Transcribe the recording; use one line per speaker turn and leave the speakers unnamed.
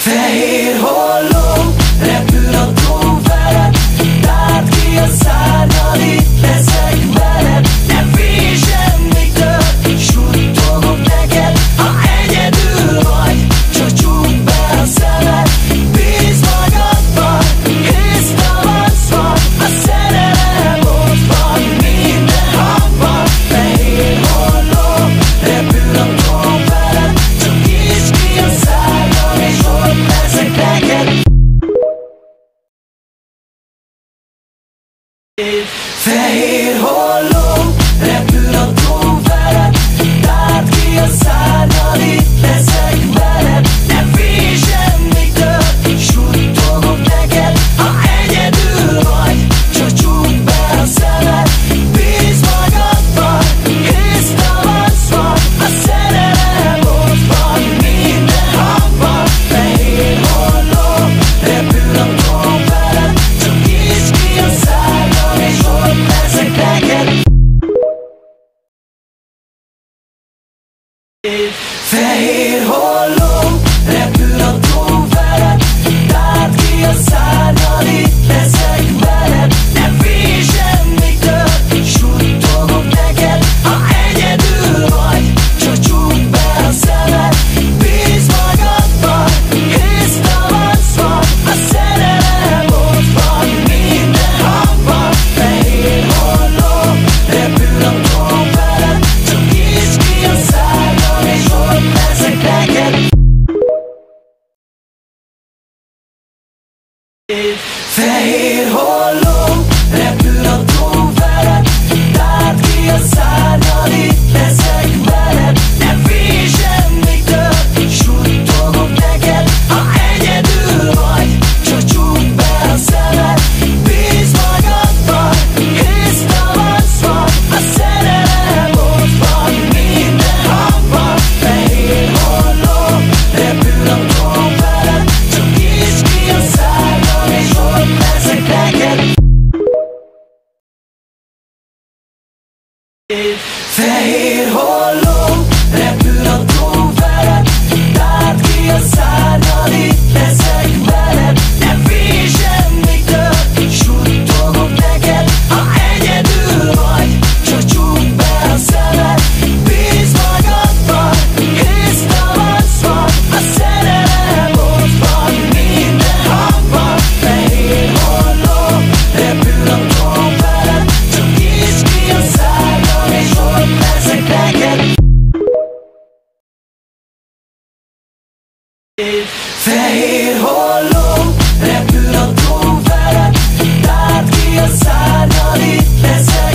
Fehér holló, repül a tó veled, tárd ki a szárnyad, itt leszek veled. Ne félj semmitől, suttogok neked, ha egyedül vagy, csak csukd be a szemed. Bízz magadban, hisz tavasz van, a szerelem ott van, minden hangban. Fehér holló, repül a tó veled, csak nyisd ki a szárnyad, és ott leszek neked. Fehér holló, repül a tó veled, tárd ki a szárnyad, itt leszek veled. Ne félj semmitől, suttogok neked, ha egyedül vagy, csak csukd be a szemed. Bízz magadban, hisz tavasz van, a szerelem ott van, minden hangban. Fehér holló, repül a tó veled, csak nyisd ki a szárnyad, és ott leszek neked. Fehér holló, repül a tó veled, tárd ki a szárnyad, itt leszek veled. Ne félj semmitől, suttogok neked, ha egyedül vagy, csak csukd be a szemed. Bízz magadban, hisz tavasz van, a szerelem ott van, minden hangban. Fehér holló, repül a tó veled, csak nyisd ki a szárnyad, és ott leszek neked. Fehér holló, repül a tó veled, tárd ki a szárnyad, itt leszek veled. Ne félj semmitől, suttogok neked, ha egyedül vagy, csak csukd be a szemed. Bízz magadban, hisz tavasz van, a szerelem ott van, minden hangban. Fehér holló, repül a tó veled, csak nyisd ki a szárnyad, és ott leszek neked. Fehér holló, repül a tó veled, tárd ki a szárnyad, itt leszek veled. Ne félj semmitől, suttogok neked, ha egyedül vagy, csak csukd be a szemed. Bízz magadban, hisz tavasz van, a szerelem ott van, minden hangban. Fehér holló, repül a tó veled, csak nyisd ki a szárnyad, és ott leszek neked. Fehér holló, repül a tó veled, tárd ki a szárnyad, itt leszek